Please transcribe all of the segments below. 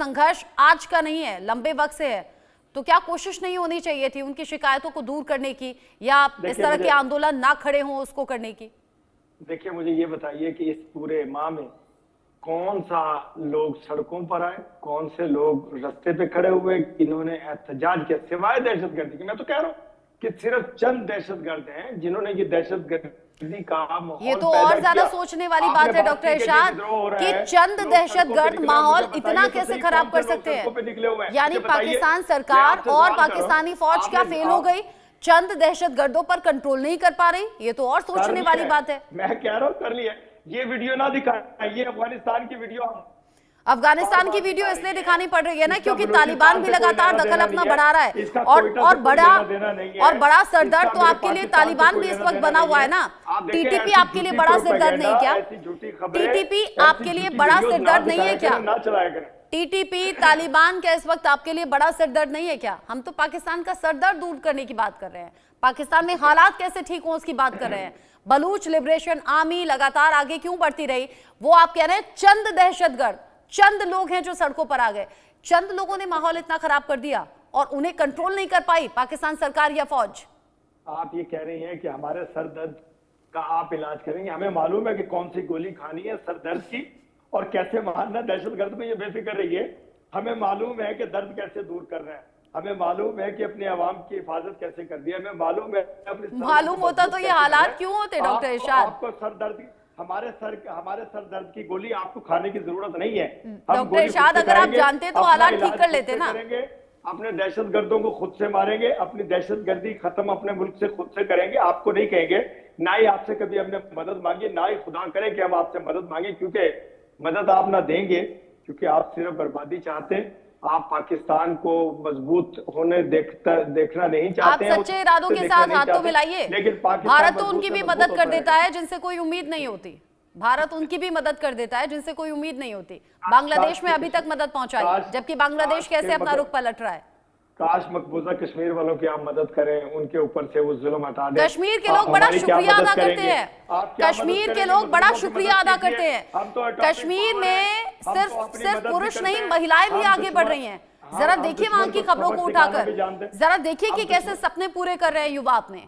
संघर्ष आज का नहीं है, लंबे वक्त से है, तो क्या कोशिश नहीं होनी चाहिए थी उनकी शिकायतों को दूर करने की, या इस तरह के आंदोलन ना खड़े हों उसको करने की? देखिए, मुझे ये बताइए कि इस पूरे माह में कौन सा लोग सड़कों पर आए, कौन से लोग रास्ते पे खड़े हुए, इन्होंने एहतजाज किया सिवाय दहशतगर्दी के? मैं तो कह रहा हूँ कि सिर्फ चंद दहशतगर्द हैं जिन्होंने ये दहशतगर्दी का माहौल ये तो और ज्यादा सोचने वाली बात है डॉक्टर इरशाद कि चंद दहशतगर्द माहौल इतना कैसे खराब कर सकते हैं? यानी पाकिस्तान सरकार और पाकिस्तानी फौज क्या फेल हो गई? चंद दहशतगर्दों पर कंट्रोल नहीं कर पा रही? ये तो और सोचने वाली बात है। मैं कह रहा हूँ कर लिया। ये वीडियो ना दिखाएं, ये अफगानिस्तान की वीडियो। अफगानिस्तान की वीडियो इसलिए दिखानी पड़ रही है ना क्योंकि तालिबान भी लगातार दखल अपना बढ़ा रहा है, और बड़ा सरदर्द तो आपके लिए तालिबान भी इस वक्त बना हुआ है ना। टीटीपी आपके लिए बड़ा सिरदर्द नहीं क्या? टीटीपी आपके लिए बड़ा सिरदर्द नहीं है क्या? टीटीपी तालिबान क्या इस वक्त आपके लिए बड़ा सिरदर्द नहीं है क्या? हम तो पाकिस्तान का सरदर्द दूर करने की बात कर रहे हैं, पाकिस्तान में हालात कैसे ठीक हो उसकी बात कर रहे हैं। बलूच लिबरेशन आर्मी लगातार आगे क्यों बढ़ती रही? वो आप कह रहे हैं चंद दहशतगर्द, चंद लोग हैं जो सड़कों पर आ गए, चंद लोगों ने माहौल इतना खराब कर दिया और उन्हें कंट्रोल नहीं कर पाई पाकिस्तान सरकार या फौज। आप ये कह रही हैं कि हमारे सर दर्द का आप इलाज करेंगे? हमें मालूम है कि कौन सी गोली खानी है सर दर्द की और कैसे मारना। दहशतगर्द में ये बेफिक्र रहिए, हमें मालूम है कि दर्द कैसे दूर कर रहे हैं, हमें मालूम है कि अपने आवाम की हिफाजत कैसे कर दी है, हमें मालूम है। मालूम होता तो ये हालात क्यों होते डॉक्टर इरशाद? आपको सर दर्द, हमारे सर दर्द की गोली आपको खाने की जरूरत नहीं है। डॉक्टर इरशाद, अगर आप जानते तो हालात ठीक कर लेते ना। अपने दहशतगर्दों को खुद से मारेंगे, अपनी दहशतगर्दी खत्म अपने मुल्क से खुद से करेंगे, आपको नहीं कहेंगे। ना ही आपसे कभी हमने मदद मांगी, ना ही खुदा करे कि हम आपसे मदद मांगे, क्योंकि मदद आप ना देंगे, क्योंकि आप सिर्फ बर्बादी चाहते हैं। आप पाकिस्तान को मजबूत होने देखना नहीं चाहते हैं। आप सच्चे इरादों के साथ हाथ तो मिलाइए। लेकिन भारत तो उनकी भी मदद कर देता है जिनसे कोई उम्मीद नहीं होती। भारत उनकी भी मदद कर देता है जिनसे कोई उम्मीद नहीं होती। बांग्लादेश में अभी तक मदद पहुंचाई, जबकि बांग्लादेश कैसे अपना रुख पलट रहा है। काश मकबूजा कश्मीर वालों की आप मदद करें, उनके ऊपर से वो जुल्म हटा दें। कश्मीर के लोग बड़ा शुक्रिया अदा करते हैं। कश्मीर के लोग बड़ा शुक्रिया अदा करते हैं। कश्मीर में सिर्फ पुरुष नहीं, महिलाएं भी आगे बढ़ रही हैं। जरा देखिए वहां की खबरों को उठाकर, जरा देखिए कि कैसे सपने पूरे कर रहे हैं युवा अपने।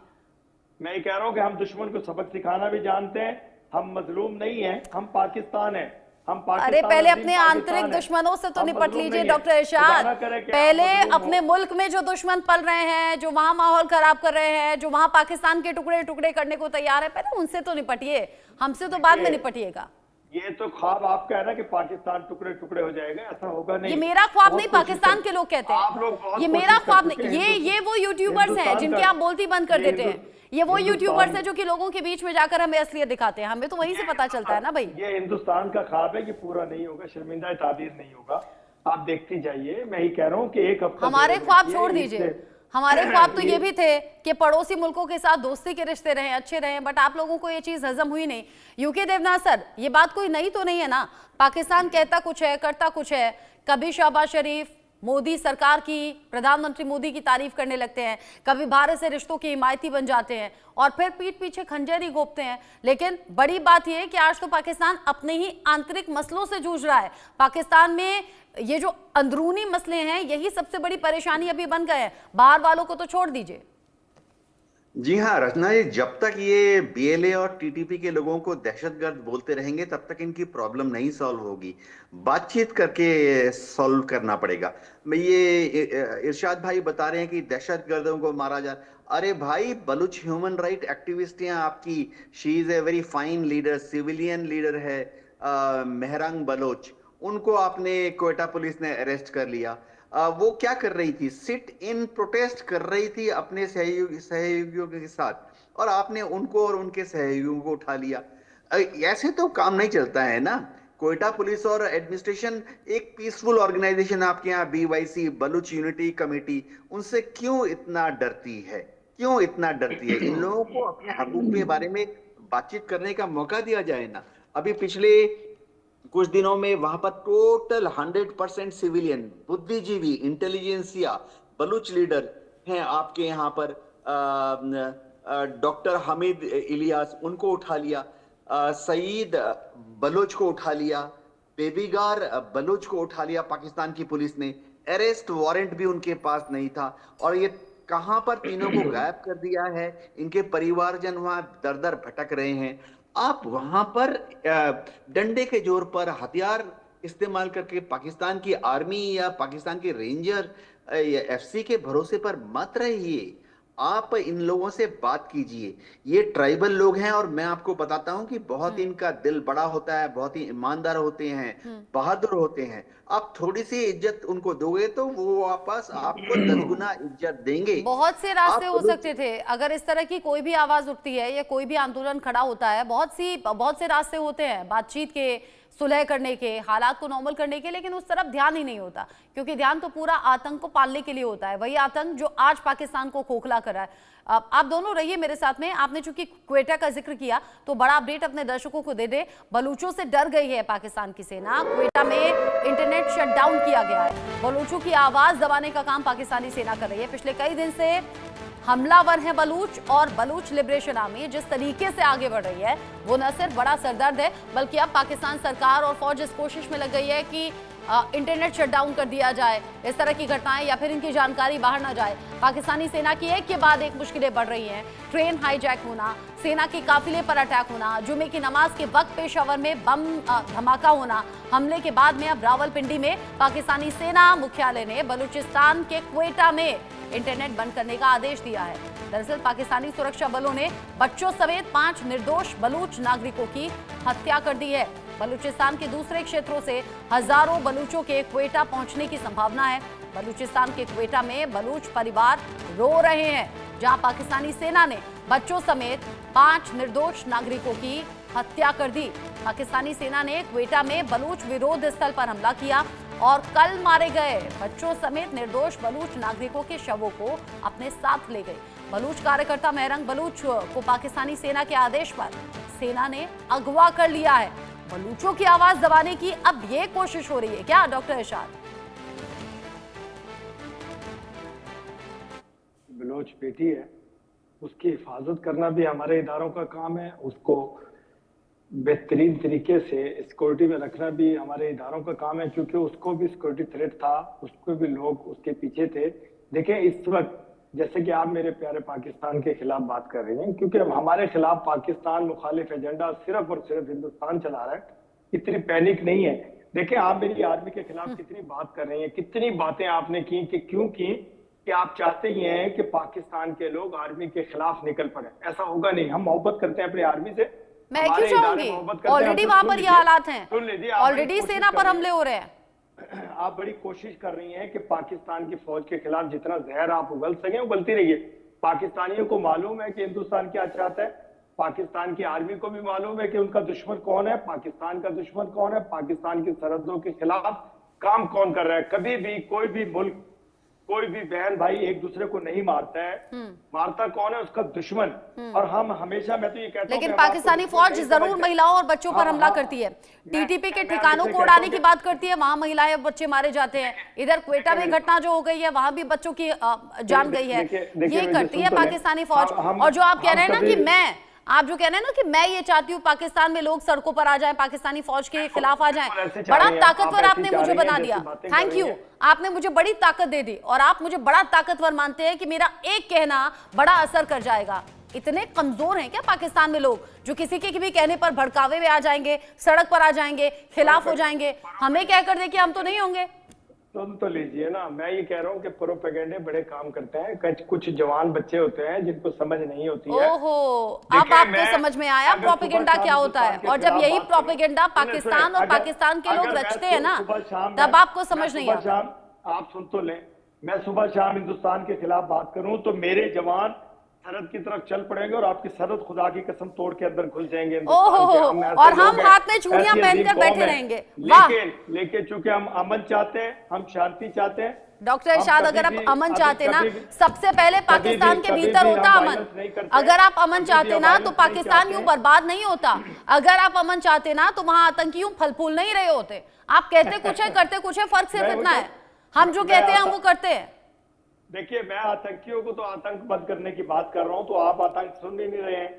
मैं ये कह रहा हूँ कि हम दुश्मन को सबक सिखाना भी जानते हैं। हम मजलूम नहीं है, हम पाकिस्तान है। अरे पहले अपने आंतरिक दुश्मनों से तो निपट लीजिए डॉक्टर इरशाद। पहले अपने मुल्क में जो दुश्मन पल रहे हैं, जो वहां माहौल खराब कर रहे हैं, जो वहां पाकिस्तान के टुकड़े टुकड़े करने को तैयार है, पहले उनसे तो निपटिए, हमसे तो बाद में निपटिएगा। ये तो ख्वाब आपका है ना कि पाकिस्तान टुकड़े टुकड़े हो जाएगा, ऐसा होगा नहीं। ये मेरा ख्वाब नहीं, पाकिस्तान के लोग कहते हैं। ये मेरा ख्वाब नहीं। ये वो यूट्यूबर्स हैं जिनके आप बोलती बंद कर देते हैं। ये वो यूट्यूबर्स हैं जो कि लोगों के बीच में जाकर हमें असलियत दिखाते हैं। हमें तो वहीं से पता चलता है ना भाई। ये हिंदुस्तान का ख्वाब है कि पूरा नहीं होगा, शर्मिंदा ताबीर नहीं होगा। आप देखती जाइए। मैं ही कह रहा हूँ कि एक हफ्ता हमारे ख्वाब छोड़ दीजिए। हमारे ख्वाब तो ये भी थे कि पड़ोसी मुल्कों के साथ दोस्ती के रिश्ते रहें, अच्छे रहें, बट आप लोगों को ये चीज हजम हुई नहीं। यूके देवनाथ सर, ये बात कोई नई तो नहीं है ना। पाकिस्तान कहता कुछ है, करता कुछ है। कभी शहबाज शरीफ मोदी सरकार की, प्रधानमंत्री मोदी की तारीफ करने लगते हैं, कभी भारत से रिश्तों के हिमायती बन जाते हैं और फिर पीठ पीछे खंजर ही घोंपते हैं। लेकिन बड़ी बात यह है कि आज तो पाकिस्तान अपने ही आंतरिक मसलों से जूझ रहा है। पाकिस्तान में ये जो अंदरूनी मसले हैं, यही सबसे बड़ी परेशानी अभी बन गए हैं। बाहर वालों को तो छोड़ दीजिए। जी हाँ रचना जी, जब तक ये बीएलए और टीटीपी के लोगों को दहशतगर्द बोलते रहेंगे तब तक इनकी प्रॉब्लम नहीं सॉल्व होगी। बातचीत करके सॉल्व करना पड़ेगा। मैं ये इरशाद भाई बता रहे हैं कि दहशतगर्दों को मारा जा। अरे भाई, बलूच ह्यूमन राइट एक्टिविस्ट हैं आपकी। She is a very fine leader, civilian leader है मेहरांग बलोच। उनको आपने क्वेटा पुलिस ने अरेस्ट कर लिया। वो क्या कर रही थी? सिट इन प्रोटेस्ट कर रही थी अपने सहयोगियों के साथ, और आपने उनको और उनके सहयोगियों को उठा लिया। ऐसे तो काम नहीं चलता है ना। क्वेटा पुलिस और एडमिनिस्ट्रेशन एक पीसफुल ऑर्गेनाइजेशन आपके यहाँ BYC बलूच यूनिटी कमेटी, उनसे क्यों इतना डरती है? क्यों इतना डरती है? इन लोगों को अपने हकूक के बारे में बातचीत करने का मौका दिया जाए ना। अभी पिछले कुछ दिनों में वहां पर टोटल 100% सिविलियन, बुद्धिजीवी, इंटेलिजेंसिया, बलूच लीडर हैं आपके यहाँ पर। डॉक्टर हामिद इलियास, उनको उठा लिया। सईद बलोच को उठा लिया। बेबीगार बलूच को उठा लिया पाकिस्तान की पुलिस ने, अरेस्ट वारंट भी उनके पास नहीं था, और ये कहां पर तीनों को गायब कर दिया है। इनके परिवारजन वहां दर दर भटक रहे हैं। आप वहां पर डंडे के जोर पर हथियार इस्तेमाल करके पाकिस्तान की आर्मी या पाकिस्तान के रेंजर या एफसी के भरोसे पर मत रहिए। आप इन लोगों से बात कीजिए। ये ट्राइबल लोग हैं और मैं आपको बताता हूं कि बहुत इनका दिल बड़ा होता है, बहुत ही ईमानदार होते हैं, बहादुर होते हैं। आप थोड़ी सी इज्जत उनको दोगे तो वो वापस आपको 10 गुना इज्जत देंगे। बहुत से रास्ते हो सकते थे अगर इस तरह की कोई भी आवाज उठती है या कोई भी आंदोलन खड़ा होता है। बहुत से रास्ते होते हैं बातचीत के, सुलह करने के, हालात को नॉर्मल करने के, लेकिन उस तरफ ध्यान ही नहीं होता, क्योंकि ध्यान तो पूरा आतंक को पालने के लिए होता है। वही आतंक जो आज पाकिस्तान को खोखला कर रहा है। आप दोनों रहिए मेरे साथ में। आपने चूंकि क्वेटा का जिक्र किया तो बड़ा अपडेट अपने दर्शकों को दे दे। बलूचों से डर गई है पाकिस्तान की सेना। क्वेटा में इंटरनेट शटडाउन किया गया है। बलूचों की आवाज दबाने का काम पाकिस्तानी सेना कर रही है। पिछले कई दिन से हमलावर है बलूच, और बलूच लिबरेशन आर्मी जिस तरीके से आगे बढ़ रही है वो न सिर्फ बड़ा सरदर्द है, बल्कि अब पाकिस्तान सरकार और फौज इस कोशिश में लग गई है कि इंटरनेट शटडाउन कर दिया जाए, इस तरह की घटनाएं या फिर इनकी जानकारी बाहर ना जाए। पाकिस्तानी सेना की एक के बाद एक मुश्किलें बढ़ रही हैं। ट्रेन हाईजैक होना, सेना के काफिले पर अटैक होना, जुमे की नमाज के वक्त पेशावर में बम धमाका होना, हमले के बाद में अब रावलपिंडी में पाकिस्तानी सेना मुख्यालय ने बलूचिस्तान के क्वेटा में इंटरनेट बंद करने का आदेश दिया है। दरअसल पाकिस्तानी सुरक्षा बलों ने बच्चों समेत 5 निर्दोष बलूच नागरिकों की हत्या कर दी है। बलूचिस्तान के दूसरे क्षेत्रों से हजारों बलूचों के क्वेटा पहुंचने की संभावना है। बलूचिस्तान के क्वेटा में बलूच परिवार रो रहे हैं, जहां पाकिस्तानी सेना ने बच्चों समेत 5 निर्दोष नागरिकों की हत्या कर दी। पाकिस्तानी सेना ने क्वेटा में बलूच विरोध स्थल पर हमला किया और कल मारे गए बच्चों समेत निर्दोष बलूच नागरिकों के शवों को अपने साथ ले गए। बलूच कार्यकर्ता मेहरंग बलूच को पाकिस्तानी सेना के आदेश पर सेना ने अगवा कर लिया है। बलूचों की आवाज दबाने की अब ये कोशिश हो रही है क्या डॉक्टर इरशाद? बलूच बेटी है, उसकी हिफाजत करना भी हमारे इदारों का काम है। उसको बेहतरीन तरीके से सिक्योरिटी में रखना भी हमारे इदारों का काम है, क्योंकि उसको भी सिक्योरिटी थ्रेट था, उसको भी लोग उसके पीछे थे। देखें इस वक्त जैसे कि आप मेरे प्यारे पाकिस्तान के खिलाफ बात कर रही हैं, क्योंकि हमारे खिलाफ पाकिस्तान मुखालिफ एजेंडा सिर्फ और सिर्फ हिंदुस्तान चला रहा है, इतनी पैनिक नहीं है। देखें आप मेरी आर्मी के खिलाफ कितनी बात कर रही हैं, कितनी बातें आपने की कि क्यों की कि आप चाहते ही हैं कि पाकिस्तान के लोग आर्मी के खिलाफ निकल पड़े। ऐसा होगा नहीं, हम मोहब्बत करते हैं अपनी आर्मी से। मैं क्यों चाहूंगी, ऑलरेडी वहां पर ये हालात हैं, ऑलरेडी सेना पर हमले हो रहे हैं। आप बड़ी कोशिश कर रही हैं कि पाकिस्तान की फौज के खिलाफ जितना जहर आप उगल सकें उगलती रहिए। पाकिस्तानियों को मालूम है कि हिंदुस्तान क्या चाहता है, पाकिस्तान की आर्मी को भी मालूम है कि उनका दुश्मन कौन है, पाकिस्तान का दुश्मन कौन है, पाकिस्तान की सरहदों के खिलाफ काम कौन कर रहा है। कभी भी कोई भी मुल्क, कोई भी बहन भाई एक दूसरे को नहीं मारता है, मारता कौन है, उसका दुश्मन। और हम हमेशा, मैं तो ये कहता हूं, लेकिन पाकिस्तानी फौज जरूर महिलाओं और बच्चों पर हमला करती है, टीटीपी के ठिकानों को उड़ाने की बात करती है, वहां महिलाएं और बच्चे मारे जाते हैं। इधर क्वेटा में घटना जो हो गई है वहां भी बच्चों की जान गई है, ये करती है पाकिस्तानी फौज। और जो आप कह रहे हैं ना कि आप जो कह रहे हैं ना कि मैं ये चाहती हूँ पाकिस्तान में लोग सड़कों पर आ जाएं, पाकिस्तानी फौज के खिलाफ आ जाएं, बड़ा ताकतवर आपने मुझे बना दिया। थैंक यू, आपने मुझे बड़ी ताकत दे दी और आप मुझे बड़ा ताकतवर मानते हैं कि मेरा एक कहना बड़ा असर कर जाएगा। इतने कमजोर हैं क्या पाकिस्तान में लोग जो किसी के भी कहने पर भड़कावे में आ जाएंगे, सड़क पर आ जाएंगे, खिलाफ हो जाएंगे? हमें क्या कर दे कि हम तो नहीं होंगे? सुन तो लीजिए ना, मैं ये कह रहा हूँ कि प्रोपेगेंडे बड़े काम करते हैं। कुछ जवान बच्चे होते हैं जिनको समझ नहीं होती है। ओहो, अब आपको समझ में आया प्रोपेगेंडा क्या होता है। और जब यही प्रोपेगेंडा पाकिस्तान और पाकिस्तान के लोग रचते हैं ना, तब आपको समझ नहीं आता। आप सुन तो लें, मैं सुबह शाम हिंदुस्तान के खिलाफ बात करूं तो मेरे जवान सरहद की तरफ चल पड़ेंगे और आपकी सरहद खुदा की कसम तोड़ के अंदर घुस जाएंगे। और हम हाथ में चूड़ियां पहनकर बैठे रहेंगे। लेकिन चूंकि हम अमन चाहते हैं, हम शांति चाहते हैं। डॉक्टर इरशाद, अगर आप अमन चाहते ना, सबसे पहले पाकिस्तान के भीतर होता अमन। अगर आप अमन चाहते ना तो पाकिस्तान यूं बर्बाद नहीं होता। अगर आप अमन चाहते ना तो वहां आतंकी यूं फल फूल नहीं रहे होते। आप कहते कुछ है, करते कुछ है, फर्क सिर्फ इतना है, हम जो कहते हैं हम वो करते हैं। देखिए, मैं आतंकियों को तो आतंक बंद करने की बात कर रहा हूं, तो आप आतंक सुन भी नहीं रहे हैं।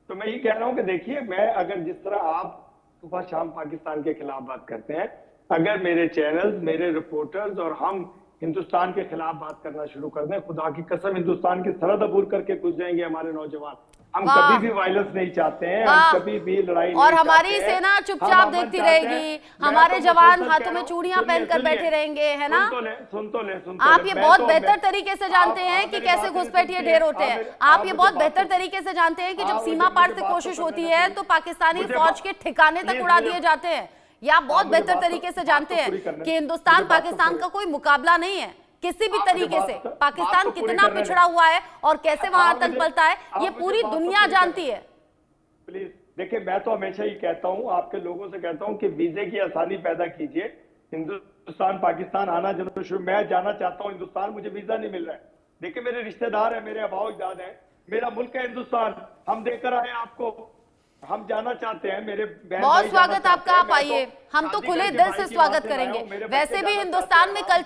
तो मैं ये कह रहा हूं कि देखिए, मैं अगर जिस तरह आप सुबह शाम पाकिस्तान के खिलाफ बात करते हैं। अगर मेरे चैनल, मेरे रिपोर्टर्स और हम हिंदुस्तान के खिलाफ बात करना शुरू कर दें, खुदा की कसम हिंदुस्तान की सरहद अबूर करके घुस जाएंगे हमारे नौजवान। हम वाह। कभी भी वायलेंस नहीं चाहते हैं, वाह। हम कभी भी लड़ाई और नहीं हमारी चाहते हैं। सेना हम चुपचाप अमन देखती चाहते हैं। रहेगी, मैं हमारे तो जवान मुसलसल हाथों कह में रहा हूं, चूड़ियां सुनिए, पहनकर सुनिए। बैठे रहेंगे, है ना? सुन तो ले। आप ये मैं बहुत तो- बेहतर मैं- तरीके से जानते आप- हैं आप कि मेरी कैसे बात नहीं घुसपैठिए सुनते ढेर हैं। होते हैं। आप आप ये मुझे बहुत बात बेहतर तो- तरीके से जानते हैं कि जब आप सीमा मुझे- पार मुझे से बात कोशिश तो होती करने है दीजिए। तो पाकिस्तानी मुझे फौज बात- के ठिकाने तक प्लीज उड़ा मुझे- दिए जाते हैं। ये आप बहुत मुझे बेहतर बात तरीके से बात जानते तो हैं पूरी करने कि दो। हिंदुस्तान मुझे बात तो पाकिस्तान पूरी- का कोई मुकाबला नहीं है किसी भी आप मुझे तरीके से। बात पाकिस्तान तो पूरी कितना करने पिछड़ा दो। हुआ है और कैसे वहां आप तक मुझे- पलता है, आप ये मुझे पूरी बात तो दुनिया पूरी जानती करने- है। प्लीज देखिए, मैं तो हमेशा ही कहता हूं, आपके लोगों से कहता हूं कि वीजे की आसानी पैदा कीजिए। हिंदुस्तान पाकिस्तान आना जरूर शुरू, मैं जाना चाहता हूं हिंदुस्तान, मुझे वीजा नहीं मिल रहा है। देखिए मेरे रिश्तेदार हैं, मेरे अबाव अजदाद हैं, मेरा मुल्क है हिंदुस्तान, हम देकर आए आपको, हम जाना चाहते हैं। मेरे बहन बहुत भाई जाना स्वागत चाहते आपका, हैं, आप मैं तो आइए, हम तो शादी खुले करके दिल भाई से की स्वागत बात से लाया करेंगे। हूं, मेरे बच्चे वैसे भी जाना हिंदुस्तान चाहते में हैं। कल